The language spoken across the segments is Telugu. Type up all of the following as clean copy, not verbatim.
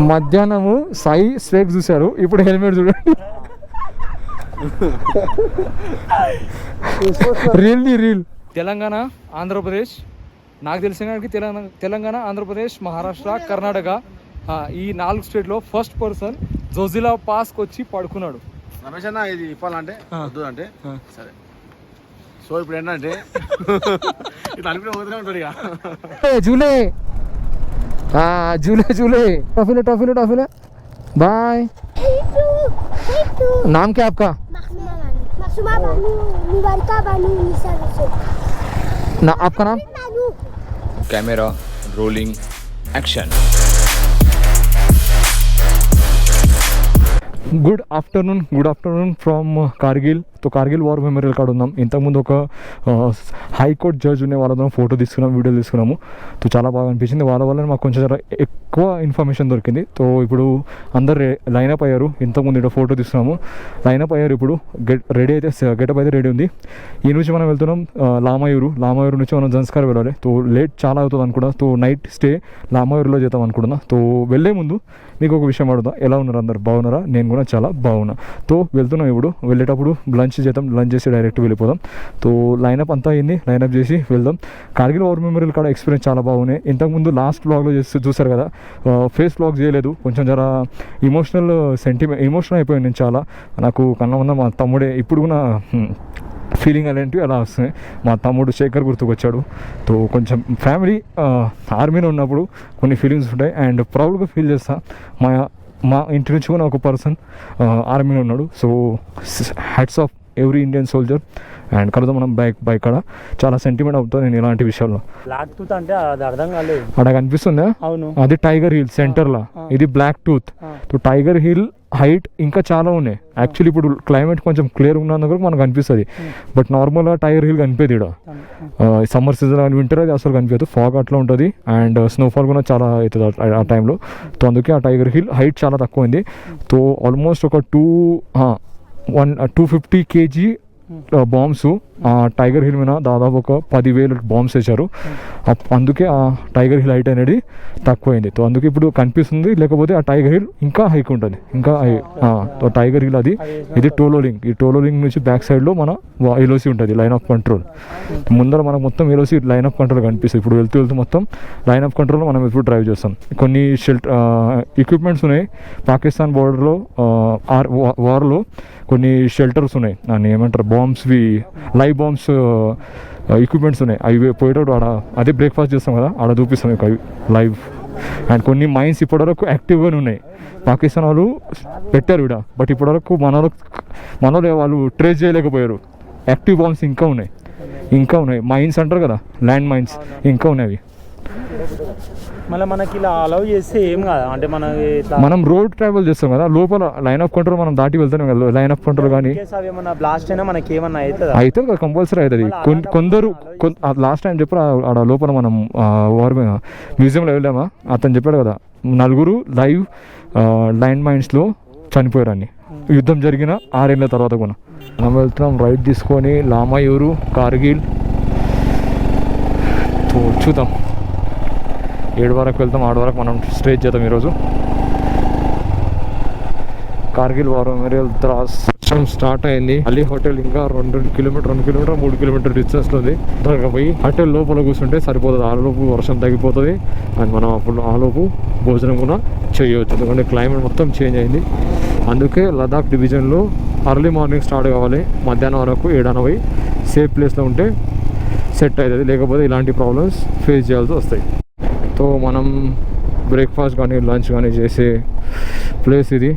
మధ్యాహ్నము సాయి స్వేక్ చూశారు, ఇప్పుడు హెల్మెట్ చూడండి. రీల్ తెలంగాణ, ఆంధ్రప్రదేశ్, నాకు తెలిసిన కాడికి తెలంగాణ, ఆంధ్రప్రదేశ్, మహారాష్ట్ర, కర్ణాటక, ఈ 4 స్టేట్లో ఫస్ట్ పర్సన్ జోజిలా పాస్కి వచ్చి పడుకున్నాడు. రమేష్ అన్న ఇది ఇవ్వాలంటే వద్దు అంటే సరే. సో ఇప్పుడు ఏంటంటే ఇట్లా అనుకునే పోతూనే ఉంటాడు ఇక. झूले टॉफीले बाय. नाम क्या आपका? ना आपका नाम? Camera rolling action. Good afternoon from Kargil. తో కార్గిల్ వార్ మెమోరియల్ కాడ ఉన్నాం. ఇంతకుముందు ఒక హైకోర్టు జడ్జ్ ఉండే వాళ్ళతో ఫోటో తీసుకున్నాం, వీడియో తీసుకున్నాము. తో చాలా బాగా అనిపించింది. వాళ్ళ వల్ల మాకు కొంచెం ఎక్కువ ఇన్ఫర్మేషన్ దొరికింది. తో ఇప్పుడు అందరు లైనప్ అయ్యారు. ఇంతకుముందు ఇక్కడ ఫోటో తీసుకున్నాము, లైనప్ అయ్యారు. ఇప్పుడు గెటప్ అయితే రెడీ ఉంది. ఈ నుంచి మనం వెళ్తున్నాం లామాయూరు నుంచి మనం జన్స్కార్ వెళ్ళాలి. తో లేట్ చాలా అవుతుంది అనుకున్నా. తో నైట్ స్టే లామాయూరులో చేద్దాం అనుకుంటున్నా. తో వెళ్ళే ముందు మీకు ఒక విషయం అడుగుతా, ఎలా ఉన్నారు అందరు, బాగున్నారా? నేను కూడా చాలా బాగున్నా. తో వెళ్తున్నాం. ఇప్పుడు వెళ్ళేటప్పుడు లంచ్ చేసి డైరెక్ట్ వెళ్ళిపోదాం. తో లైనప్ అంతా అయింది, లైనప్ చేసి వెళ్దాం. కార్గిల్ వార్ మెమోరియల్ కాడ ఎక్స్పీరియన్స్ చాలా బాగున్నాయి. ఇంతకుముందు లాస్ట్ వ్లాగ్లో చూసారు కదా, ఫేస్ వ్లాగ్ చేయలేదు. కొంచెం జర ఎమోషనల్ అయిపోయింది నేను చాలా. నాకు కన్నా ఉన్న మా తమ్ముడే ఇప్పుడు కూడా ఫీలింగ్ అలాంటివి అలా వస్తున్నాయి. మా తమ్ముడు శేఖర్ గుర్తుకొచ్చాడు. తో కొంచెం ఫ్యామిలీ ఆర్మీలో ఉన్నప్పుడు కొన్ని ఫీలింగ్స్ ఉంటాయి అండ్ ప్రౌడ్గా ఫీల్ చేస్తా. మా ఇంటి నుంచి కూడా ఒక పర్సన్ ఆర్మీలో ఉన్నాడు. So hats off every Indian soldier. And కలుద్దాం మనం బైక్ కాడ. చాలా సెంటిమెంట్ అవుతుంది నేను ఇలాంటి విషయాల్లో. బ్లాక్ టూత్ అంటే అది అర్థం కాలేదు. అక్కడ కనిపిస్తుందా? అవును, అది టైగర్ హిల్ సెంటర్లో. ఇది black tooth. Tiger Hill height ఇంకా చాలా ఉన్నాయి. యాక్చువల్లీ ఇప్పుడు క్లైమేట్ కొంచెం క్లియర్ ఉన్నందుకు మనకు కనిపిస్తుంది. బట్ నార్మల్గా టైగర్ హిల్ కనిపించదు ఇక్కడ. సమ్మర్ సీజన్ అని వింటర్ అది అసలు కనిపించదు. ఫాగ్ అట్లా ఉంటుంది అండ్ స్నోఫాల్ కూడా చాలా అవుతుంది ఆ టైంలో. తో అందుకే ఆ టైగర్ హిల్ హైట్ చాలా తక్కువ ఉంది. తో ఆల్మోస్ట్ ఒక 250 kg బాంబ్స్ ఆ టైగర్ హిల్ మీద దాదాపు ఒక 10,000 బాంబ్స్ వేశారు. అందుకే ఆ టైగర్ హిల్ హైట్ అనేది తక్కువైంది. తో అందుకే ఇప్పుడు కనిపిస్తుంది. లేకపోతే ఆ టైగర్ హిల్ ఇంకా హైక్ ఉంటుంది, ఇంకా టైగర్ హిల్ అది. ఇది టోలోలింగ్. ఈ టోలోలింగ్ నుంచి బ్యాక్ సైడ్లో మన ఎల్ఓసి ఉంటుంది, లైన్ ఆఫ్ కంట్రోల్. ముందర మనకు మొత్తం ఎల్ఓసి లైన్ ఆఫ్ కంట్రోల్ కనిపిస్తుంది. ఇప్పుడు వెళ్తూ మొత్తం లైన్ ఆఫ్ కంట్రోల్ మనం ఇప్పుడు డ్రైవ్ చేస్తాం. కొన్ని ఎక్విప్మెంట్స్ ఉన్నాయి. పాకిస్తాన్ బోర్డర్లో వార్లో కొన్ని షెల్టర్స్ ఉన్నాయి, దాన్ని ఏమంటారు, బాంబ్స్వి, లైవ్ బాంబ్స్ ఎక్విప్మెంట్స్ ఉన్నాయి. అవి పోయేటప్పుడు ఆడ అదే బ్రేక్ఫాస్ట్ చేస్తాం కదా, ఆడ చూపిస్తాం అవి లైవ్. అండ్ కొన్ని మైన్స్ ఇప్పటివరకు యాక్టివ్గానే ఉన్నాయి. పాకిస్తాన్ వాళ్ళు పెట్టారు ఇక్కడ, బట్ ఇప్పటివరకు మనలో వాళ్ళు ట్రేస్ చేయలేకపోయారు. యాక్టివ్ బాంబ్స్ ఇంకా ఉన్నాయి. మైన్స్ అంటారు కదా, ల్యాండ్ మైన్స్ ఇంకా ఉన్నాయి. అవి మళ్ళీ మనకి ఇలా అలౌ చేస్తే ఏం కాదు అంటే మనం రోడ్ ట్రావెల్ చేస్తాం కదా, లోపల లైన్ ఆఫ్ కంట్రోల్ మనం దాటి వెళ్తాం కదా. లైన్ ఆఫ్ కంట్రోల్ కానీ ఏమన్నా బ్లాస్ట్ అయినా మనకి ఏమన్నా అవుతుంది కదా, కంపల్సరీ అవుతుంది. కొందరు లాస్ట్ టైం చెప్పారు ఆడ లోపల మనం మ్యూజియంలో వెళ్ళామా, అతను చెప్పాడు కదా 4 లైవ్ ల్యాండ్ మైన్స్లో చనిపోయారు అని. యుద్ధం జరిగిన 6 ఏళ్ళ తర్వాత కూడా. మనం వెళ్తున్నాం రైట్ తీసుకొని లామాయూరు, కార్గిల్. చూద్దాం 7 వరకు వెళ్తాం, 6 వరకు మనం స్టే చేద్దాం ఈరోజు. కార్గిల్ వార్ మెమోరియల్ దర్శనం స్టార్ట్ అయింది. అలీ హోటల్ ఇంకా 2 కిలోమీటర్ 3 కిలోమీటర్ డిస్టెన్స్లో ఉంది. దగ్గర పోయి హోటల్ లోపల కూర్చుంటే సరిపోతుంది. ఆలోపు వర్షం తగ్గిపోతుంది అండ్ మనం అప్పుడు ఆలోపు భోజనం కూడా చేయవచ్చు. ఎందుకంటే క్లైమేట్ మొత్తం చేంజ్ అయింది. అందుకే లదాఖ్ డివిజన్లో అర్లీ మార్నింగ్ స్టార్ట్ కావాలి. మధ్యాహ్నం వరకు 7 పోయి సేఫ్ ప్లేస్లో ఉంటే సెట్ అవుతుంది. లేకపోతే ఇలాంటి ప్రాబ్లమ్స్ ఫేస్ చేయాల్సి వస్తాయి. తో మనం బ్రేక్ఫాస్ట్ కానీ లంచ్ కానీ చేసే ప్లేస్ ఇది.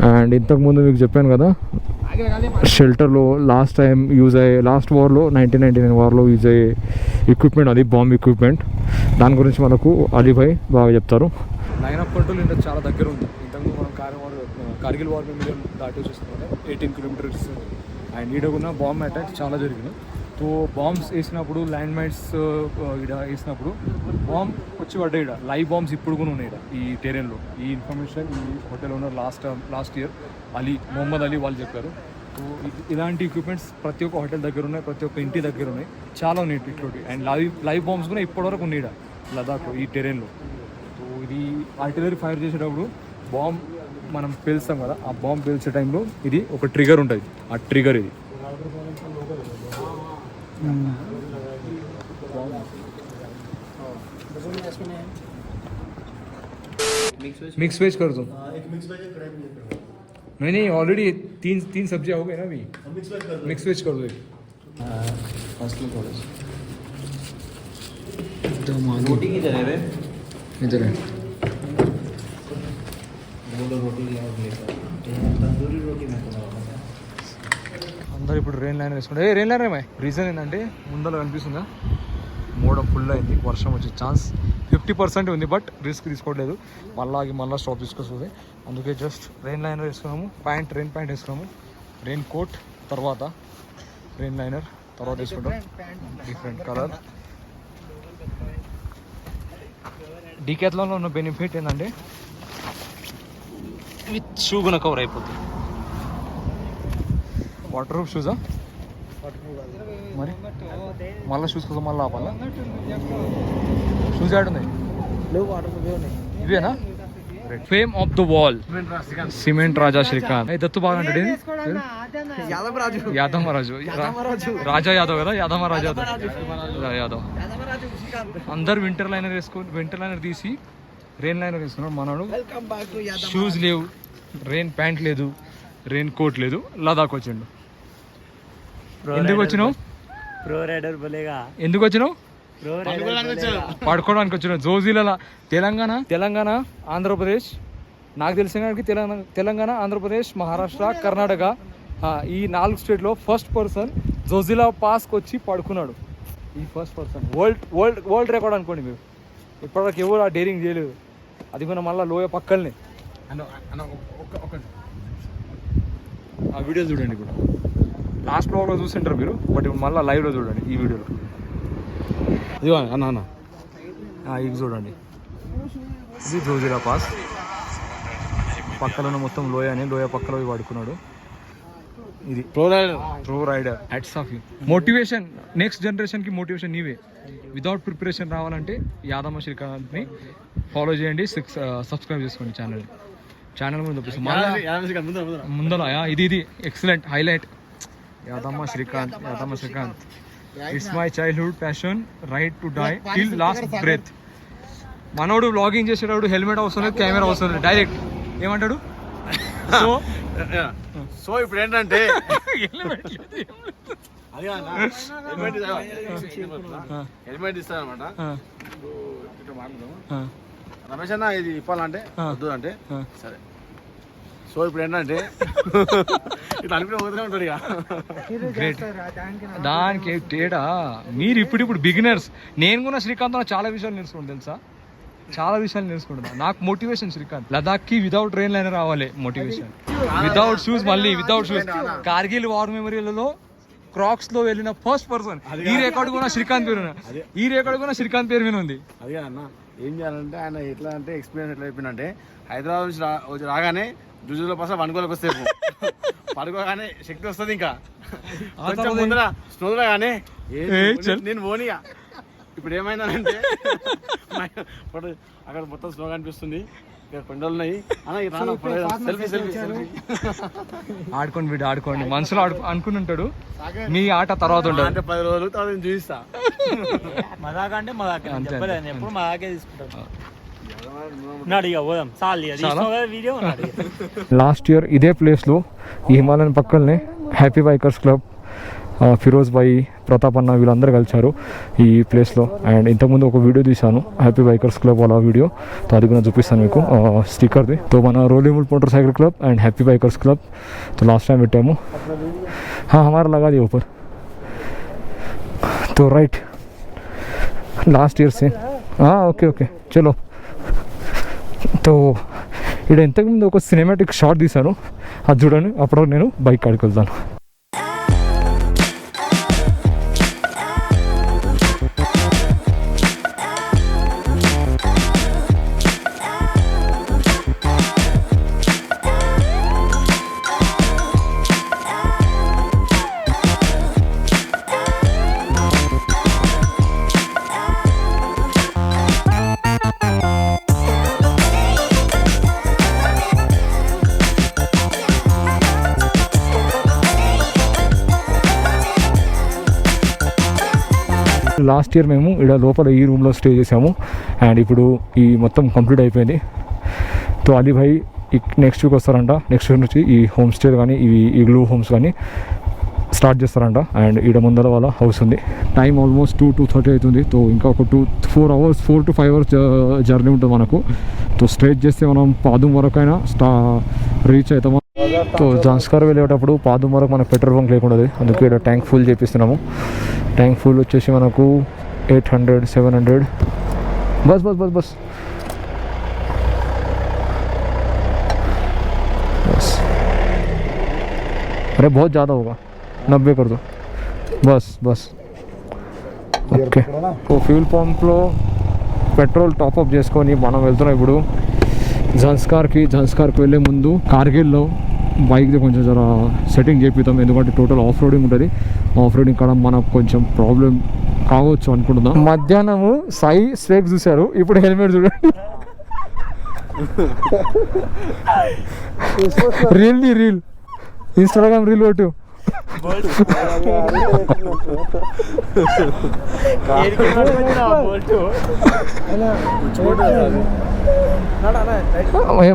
అండ్ ఇంతకుముందు మీకు చెప్పాను కదా, షెల్టర్లో లాస్ట్ వార్లో 1999 వార్లో యూజ్ అయ్యే ఎక్విప్మెంట్, అది బాంబ్ ఎక్విప్మెంట్. దాని గురించి మనకు అలీభాయ్ బాగా చెప్తారు. లైన్ ఆఫ్ కంట్రోల్ ఇంకా చాలా దగ్గర ఉంది. ఇంతకుముందు మనం కార్గిల్ వార్ మెమోరియల్ దాటి చూస్తున్నాం 18 కిలోమీటర్స్. అండ్ ఈడ కూడా బాంబ్ అటాక్ చాలా జరిగింది. సో బాంబ్స్ వేసినప్పుడు, ల్యాండ్ మైన్స్ ఇక్కడ వేసినప్పుడు బాంబ్ వచ్చి పడ్డాయి. ఇక్కడ లైవ్ బాంబ్స్ ఇప్పుడు కూడా ఉన్నాయి ఇక్కడ ఈ టెరెన్లో. ఈ ఇన్ఫర్మేషన్ ఈ hotel owner last year Mohammad Ali వాళ్ళు చెప్పారు. సో ఇలాంటి ఎక్విప్మెంట్స్ ప్రతి ఒక్క హోటల్ దగ్గర ఉన్నాయి, ప్రతి ఒక్క ఇంటి దగ్గర ఉన్నాయి, చాలా ఉన్నాయి ఇట్లాంటి. అండ్ లైవ్ బాంబ్స్ కూడా ఇప్పటివరకు ఉన్నాయి ఇక్కడ లదాఖ్లో ఈ టెరెన్లో. సో ఇది ఆర్టిలరీ ఫైర్ చేసేటప్పుడు బాంబ్ మనం పేల్స్తాం కదా, ఆ బాంబ్ పేల్చే టైంలో ఇది ఒక ట్రిగర్ ఉంటుంది, ఆ ట్రిగర్ ఇది. मिक्स वेज कर दो. नहीं ऑलरेडी तीन सब्जियां हो गई ना अभी. मिक्स वेज कर दो एक. रोटी किधर है रे? इधर है. तंदूरी रोटी में అందరు ఇప్పుడు రెయిన్ లైనర్ వేసుకుంటే రెయిన్ లైనర్ ఏమై రీజన్ ఏంటంటే ముందర కనిపిస్తుందా మోడ ఫుల్ అయింది, వర్షం వచ్చే ఛాన్స్ 50% ఉంది. బట్ రిస్క్ తీసుకోవట్లేదు, మళ్ళీ స్టాప్ తీసుకొస్తుంది. అందుకే జస్ట్ రెయిన్ లైనర్ వేసుకున్నాము, రెయిన్ ప్యాంట్ వేసుకున్నాము, రెయిన్ కోట్ తర్వాత రెయిన్ లైనర్ తర్వాత వేసుకుంటాం. Different colour. డీకాథ్లాన్లో ఉన్న బెనిఫిట్ ఏంటంటే విత్ షూ గుణ కవర్ అయిపోతుంది. వాటర్ ప్రూఫ్ షూజా మరి మళ్ళీ షూస్ కోసం మళ్ళీ ఆపాలా? షూస్ యాడ్ ఉన్నాయి ఇవేనా? Fame of the wall cement Raja Srikanth. Dattu బాగా అంటే యాదమరాజు రాజా యాదవ్ కదా, యాదమరాజు యాదవ్. అందరు వింటర్ లైనర్ తీసి రెయిన్ లైనర్ వేసుకున్నాడు. మనోడు షూస్ లేవు, రెయిన్ ప్యాంట్ లేదు, రెయిన్ కోట్ లేదు, లదాఖ్ వచ్చిండు. ఎందుకు వచ్చినావు? ఎందుకు వచ్చినావు? పడుకోవడానికి వచ్చినావు. జోజీల తెలంగాణ ఆంధ్రప్రదేశ్, నాకు తెలిసిన తెలంగాణ ఆంధ్రప్రదేశ్ మహారాష్ట్ర కర్ణాటక ఈ 4 స్టేట్లో ఫస్ట్ పర్సన్ జోజిలా పాస్కి వచ్చి పడుకున్నాడు. ఈ ఫస్ట్ పర్సన్ వరల్డ్ రికార్డ్ అనుకోండి మీరు. ఇప్పటివరకు ఎవరు ఆ డేరింగ్ చేయలేదు. అది కూడా మళ్ళీ లోయ పక్కల్ని. ఆ వీడియో చూడండి, ఇప్పుడు లాస్ట్ బ్లాగ్లో చూసింటారు మీరు, బట్ ఇప్పుడు మళ్ళీ లైవ్లో చూడండి ఈ వీడియోలో. ఇదిగో అన్న ఇది చూడండి, ఇది జోజిలా పాస్. పక్కన మొత్తం లోయ పక్కలో పడుకున్నాడు. ఇది pro rider. Hats off you. Motivation next జనరేషన్కి మోటివేషన్ నీవే. వితౌట్ ప్రిపరేషన్ రావాలంటే యాదమ్మ శ్రీకాంత్ని ఫాలో చేయండి, సబ్స్క్రైబ్ చేసుకోండి ఛానల్ ముందు ముందర ఇది excellent highlight. Yadamma Srikanth it's my childhood passion, right to die till last breath. మనోడు వ్లాగింగ్ చేసేటప్పుడు హెల్మెట్ అవసరం లేదు, కెమెరా అవసరం లేదు, డైరెక్ట్ ఏమంటాడు? సో ఇప్పుడు ఏంటంటే హెల్మెట్ ఇస్తారనమాట. రమేష్ అన్న ఇది ఇప్పాలంటే వద్దు అంటే సరే. సో ఇప్పుడు ఏంటంటే ఇట్లా అనుకునే పోతూనే ఉంటాడు ఇక. దానికి తేడా మీరు ఇప్పుడు బిగినర్స్. నేను కూడా శ్రీకాంత్ చాలా విషయాలు నేర్చుకుంటాను తెలుసా, చాలా విషయాలు నేర్చుకుంటున్నా. నాకు మోటివేషన్ శ్రీకాంత్. లదాఖ్కి వితౌట్ ట్రైన్ లైనర్ రావాలి మోటివేషన్, వితౌట్ షూస్. మళ్ళీ వితౌట్ షూస్ కార్గిల్ వార్ మెమోరియల్లో క్రాక్స్ లో వెళ్ళిన ఫస్ట్ పర్సన్. ఈ రికార్డు కూడా శ్రీకాంత్ పేరు మీద ఉంది. అదే అన్న ఏం చేయాలంటే ఆయన ఎట్లా అంటే ఎక్స్పీరియన్స్ ఎట్లా చెప్పిందంటే హైదరాబాద్ నుంచి రాగానే జుజులో పస వనుకోలకు వస్తే పడుకోగానే శక్తి వస్తుంది. ఇంకా కొంచెం ముందర స్నోలో కానీ నేను పోనీగా. ఇప్పుడు ఏమైందంటే అక్కడ మొత్తం స్నో కనిపిస్తుంది, ఇక్కడ కొండలు ఉన్నాయి. ఆడుకోండి మనసులో అనుకుని ఉంటాడు. మీ ఆట తర్వాత ఉండదు అంటే 10 రోజులు తర్వాత నేను చూపిస్తా. ఎప్పుడు మదాకే తీసుకుంటాను. లాస్ట్ ఇయర్ ఇదే ప్లేస్లో ఈ హిమాలయన్ పక్కనే హ్యాపీ బైకర్స్ క్లబ్, ఫిరోజ్ భాయ్, ప్రతాప్ అన్న వీళ్ళందరూ కలిశారు ఈ ప్లేస్లో. అండ్ ఇంతకుముందు ఒక వీడియో తీశాను హ్యాపీ బైకర్స్ క్లబ్ వాళ్ళ వీడియో, తో అది కూడా చూపిస్తాను మీకు స్టిక్కర్ది. తో మన rolling would motorcycle club and happy bikers club तो लास्ट टाइम बैठे हाँ हमारा लगा दिया ऊपर तो राइट लास्ट ईयर से हाँ ఓకే చలో. తో ఇక్కడ ఇంతకుముందు ఒక సినిమాటిక్ షాట్ తీశాను, అది చూడండి. అప్పుడు నేను బైక్ కాడికి వెళ్తాను. లాస్ట్ ఇయర్ మేము ఇక్కడ లోపల ఈ రూమ్లో స్టే చేసాము అండ్ ఇప్పుడు ఈ మొత్తం కంప్లీట్ అయిపోయింది. తో అలీ భాయ్ నెక్స్ట్ వీక్ వస్తారంట. నెక్స్ట్ వీక్ నుంచి ఈ హోమ్ స్టే కానీ ఇవి ఇగ్లూ హోమ్స్ కానీ స్టార్ట్ చేస్తారంట. అండ్ ఇక్కడ ముందర వాళ్ళ హౌస్ ఉంది. టైం ఆల్మోస్ట్ 2:30 అవుతుంది. తో ఇంకా ఒక 4 to 5 అవర్స్ జర్నీ ఉంటుంది మనకు. తో స్ట్రేట్ చేస్తే మనం పాదుం వరకు అయినా రీచ్ అవుతాము. తో జాన్స్కార్ వెళ్ళేటప్పుడు పాదుం వరకు మనకు పెట్రోల్ బంక్ లేకుండా, అందుకే ఇక్కడ ట్యాంక్ ఫుల్ చేపిస్తున్నాము. ట్యాంక్ ఫుల్ వచ్చేసి మనకు 800 700. బస్ బస్ బస్ బస్ बस. अरे बहुत ज़्यादा होगा, 90 कर दो बस बस. ఓకే. ఫ్యూల్ పంప్లో పెట్రోల్ టాప్అప్ చేసుకొని మనం వెళ్తున్నాం ఇప్పుడు జన్స్కార్కి వెళ్ళే ముందు కార్గిల్లో బైక్ది కొంచెం జర సెట్టింగ్ చేపిద్దాం. ఎందుకంటే టోటల్ ఆఫ్ రోడింగ్ ఉంటుంది. ఆఫ్ రోడింగ్ కాడ మనకు కొంచెం ప్రాబ్లం కావచ్చు అనుకుంటున్నాం. మధ్యాహ్నము సాయి స్వేక్ చూశారు, ఇప్పుడు హెల్మెట్ చూడండి. రీల్ ఇన్స్టాగ్రామ్ రీల్ కొట్టు.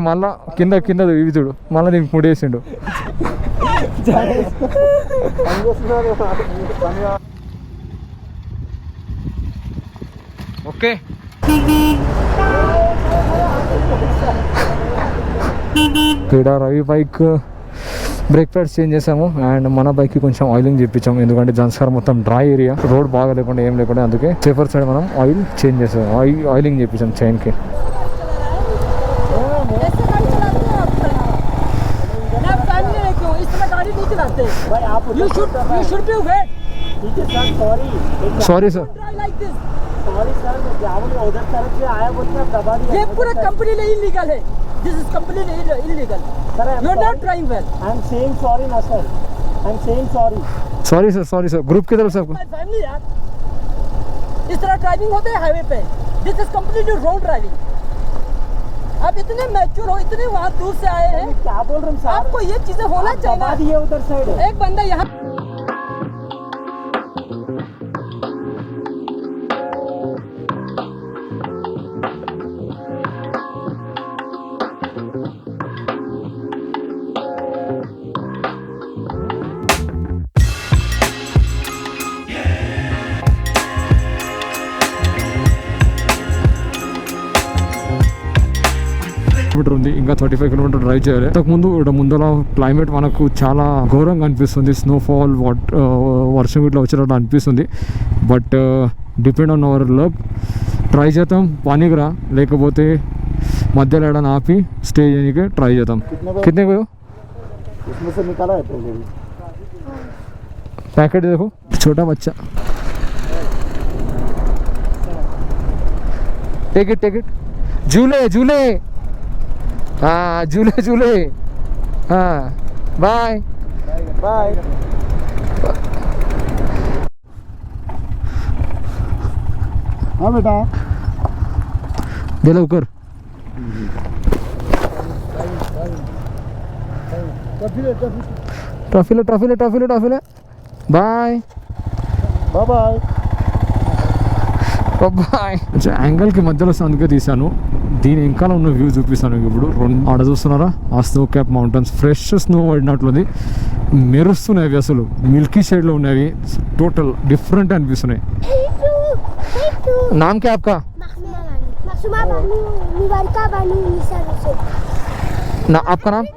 మళ్ళా కింద ఇవి చూడు, మళ్ళీ నీకు ముడేసిండు. ఓకే. ఇక్కడ Ravi bike brake pads change చేసాము అండ్ మన బైక్కి కొంచెం ఆయిలింగ్ చేయించాము. ఎందుకంటే జన్స్కార్ మొత్తం డ్రై ఏరియా, రోడ్ బాగా లేకుండా ఏం లేకుండా, అందుకే సేఫర్ సైడ్ మనం ఆయిల్ చేంజ్ చేసాము. ఆయిలింగ్ చేయించాం చైన్కి. Sorry sir. ये पूरा कंपनी नहीं लीगल है. This is completely illegal. Sir, you are not driving well. I am saying sorry, na sir. I am saying sorry. Sorry sir group की तरफ से आपको. My family यार. इस तरह ड्राइविंग होते है हाईवे पे. This is completely road driving. आप इतने मैच्योर हो, इतने वहाँ दूर से आए हैं. क्या बोल रहे हैं सर? आपको ये चीजें होना चाहिए ना. ये उधर साइड है. एक बंदा यहाँ. ఉంది, ఇంకా 35 కిలోమీటర్ డ్రైవ్ చేయాలి. ఇంతకుముందు ఇక్కడ ముందర క్లైమేట్ మనకు చాలా ఘోరంగా అనిపిస్తుంది. స్నోఫాల్ వర్షం ఇట్లా వచ్చినట్టు అనిపిస్తుంది. But depend on hour luck. Try చేద్దాం పానీకి రా, లేకపోతే మధ్యలో ఏడైనా ఆపి స్టే చేయడానికి ట్రై చేద్దాం. కితనే को इसमें से निकाला है पहले भी. पैकेट देखो, छोटा बच्चा. टेक इट झूले हाँ झूले हाँ. बाय. हाँ बेटा दे लवकर. ट्रॉफी. बाय. యాంగిల్కి మధ్యలో అందుకే తీసాను. దీని ఇంకా ఉన్న వ్యూ చూపిస్తాను. ఇప్పుడు ఆడ చూస్తున్నారా, ఆ snow cap mountains, fresh snow పడినట్లుంది, మెరుస్తున్నాయి అవి, అసలు మిల్కీ షేడ్లో ఉన్నాయి, టోటల్ డిఫరెంట్ అనిపిస్తున్నాయి. నామ్ క్యా ఆప్కా? నా ఆప్కా నామ్?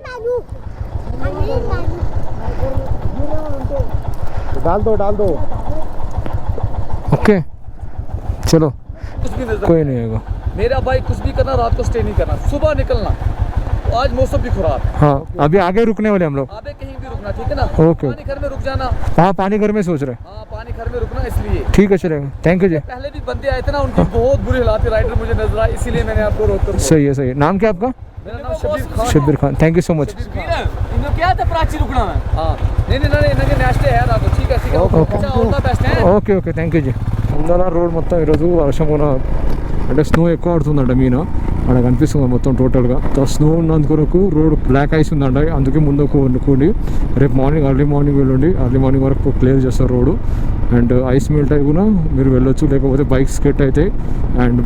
डाल दो. ओके चलो, कोई नहीं आएगा. मेरा भाई कुछ भी करना, रात को स्टे नहीं करना, सुबह निकलना. तो आज मौसम भी खराब है. हाँ अभी आगे रुकने वाले हम लोग. आगे कहीं भी रुकना, ठीक है ना. ओके. पानी घर में रुक जाना. हाँ पानी घर में सोच रहे. हाँ पानी घर में रुकना, इसलिए. ठीक है चलेगा. थैंक यू जी. पहले भी बंदे आए थे ना, उनकी बहुत बुरी हालात थी, राइडर मुझे नजर आए, इसीलिए मैंने आपको रोककर. सही है. नाम क्या आपका? मेरा नाम Shabbir Khan. Thank you so much. इन्होंने क्या था प्राची रुकना है. हाँ नहीं नेक्स्ट है నాకు. ठीक है अच्छा ऑल द बेस्ट है. Okay thank you ji. ముందర రోడ్ మొత్తం ఈరోజు వర్షం కూడా, అంటే స్నో ఎక్కువ పడుతుందంట మీన. అక్కడ కనిపిస్తుంది మొత్తం టోటల్గా. స్నో ఉన్నందుకు రోడ్ బ్లాక్ ఐస్ ఉందండి, అందుకే ముందు అనుకోండి. రేపు మార్నింగ్ ఎర్లీ మార్నింగ్ వెళ్ళండి, ఎర్లీ మార్నింగ్ వరకు క్లియర్ చేస్తారు రోడ్డు. అండ్ ఐస్ మెల్ట్ అయి కూడా మీరు వెళ్ళొచ్చు, లేకపోతే బైక్ స్కెట్ అయితే అండ్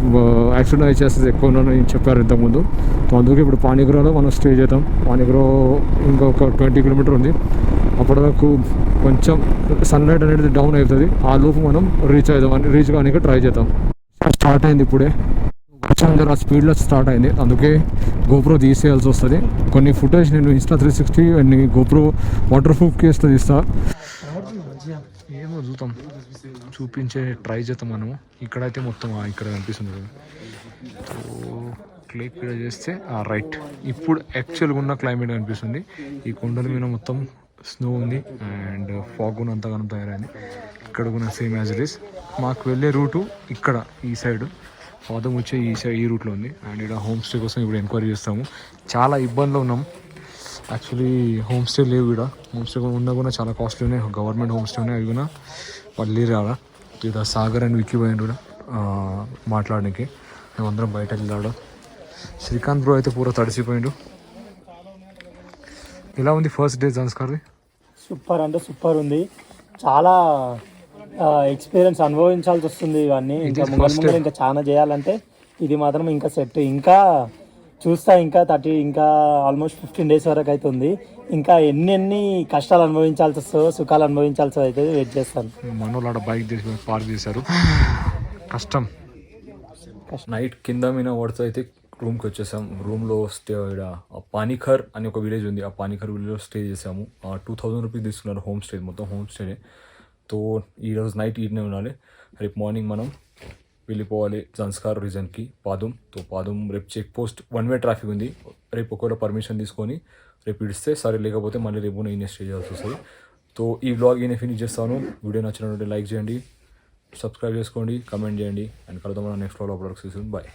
యాక్సిడెంట్ అయి చేస్తుంది ఎక్కువ ఉందని చెప్పారు ఇంతకుముందు. సో అందుకే ఇప్పుడు పానీగ్రాలో మనం స్టే చేద్దాం. పానీగ్రా ఇంకొక 20 కిలోమీటర్ ఉంది. అప్పటి వరకు కొంచెం సన్లైట్ అనేది డౌన్ అవుతుంది, ఆ లోపు మనం రీచ్ కానికి ట్రై చేద్దాం. స్టార్ట్ అయింది ఇప్పుడే, కొంచెం జర స్పీడ్లో స్టార్ట్ అయింది, అందుకే గోప్రో తీసేయాల్సి వస్తుంది. కొన్ని ఫుటేజ్ నేను Insta 360 and GoPro water proof కేసులో తీస్తా. ఏమో చూపించే ట్రై చేద్దాం మనము. ఇక్కడైతే మొత్తం ఇక్కడ కనిపిస్తుంది కదా, సో క్లిక్ ఇక్కడ చేస్తే రైట్. ఇప్పుడు యాక్చువల్గా ఉన్న క్లైమేట్ కనిపిస్తుంది. ఈ కొండల మీద మొత్తం స్నో ఉంది అండ్ ఫాగ్ కూడా అంతగానం తయారైంది. ఇక్కడ కూడా సేమ్ యాజ్ ఇట్ ఈస్. మాకు వెళ్ళే రూటు ఇక్కడ ఈ సైడ్, పాదం వచ్చే ఈ రూట్లో ఉంది. అండ్ ఇక్కడ హోమ్ స్టే కోసం ఇప్పుడు ఎంక్వైరీ చేస్తాము. చాలా ఇబ్బందిలో ఉన్నాం యాక్చువల్లీ. హోమ్ స్టే లేవు ఇక్కడ, హోమ్ స్టే ఉన్నా కూడా చాలా కాస్ట్లీ ఉన్నాయి. గవర్నమెంట్ హోమ్ స్టే ఉన్నాయి, అవి కూడా వాళ్ళు లేరు రాడా. ఇక్కడ సాగర్ అండ్ విక్కీ పోయిండు కూడా మాట్లాడడానికి. మేమందరం బయటకు వెళ్ళాడు. శ్రీకాంత్ బ్రో అయితే పూరా తడిసిపోయిండు. ఎలా ఉంది ఫస్ట్ డే సంస్కార్ది? సూపర్ అంటే సూపర్ ఉంది. చాలా ఎక్స్పీరియన్స్ అనుభవించాల్సి వస్తుంది ఇవన్నీ. ఇంకా ముందు ఇంకా చాలా చేయాలంటే ఇది మాత్రం ఇంకా సెట్. ఇంకా చూస్తా ఇంకా ఇంకా ఆల్మోస్ట్ 15 days వరకు అవుతుంది. ఇంకా ఎన్ని కష్టాలు అనుభవించాల్సి వస్తుందో, సుఖాలు అనుభవించాల్సి అయితే వెయిట్ చేస్తాను. మనోళ్ళ బైక్ తీసి పార్క్ చేశారు, కష్టం. నైట్ కింద మీద వాడితో అయితే రూమ్కి వచ్చేసాం. రూమ్లో స్టే ఇక్కడ పానీఖర్ అని ఒక విలేజ్ ఉంది, ఆ పానీఖర్ విలేజ్లో స్టే చేసాము. 2000 రూపీస్ తీసుకున్నారు హోమ్ స్టే, మొత్తం హోమ్ స్టేనే. సో ఈరోజు నైట్ ఈడనే ఉండాలి, రేపు మార్నింగ్ మనం వెళ్ళిపోవాలి జన్స్కార్ రీజన్కి పాదం. తో పాదం రేపు చెక్ పోస్ట్ 1 way ట్రాఫిక్ ఉంది. రేపు ఒకవేళ పర్మిషన్ తీసుకొని రేపు ఇడిస్తే సరే, లేకపోతే మళ్ళీ రేపు ఈయన స్టే చేయాల్సి వస్తుంది. సో ఈ వ్లాగ్ ఈయన ఫినిష్ చేస్తాను. వీడియో నచ్చినట్టు లైక్ చేయండి, సబ్స్క్రైబ్ చేసుకోండి, కమెంట్ చేయండి. అండ్ కలుద్దాం నెక్స్ట్ వ్లాగ్. బాయ్.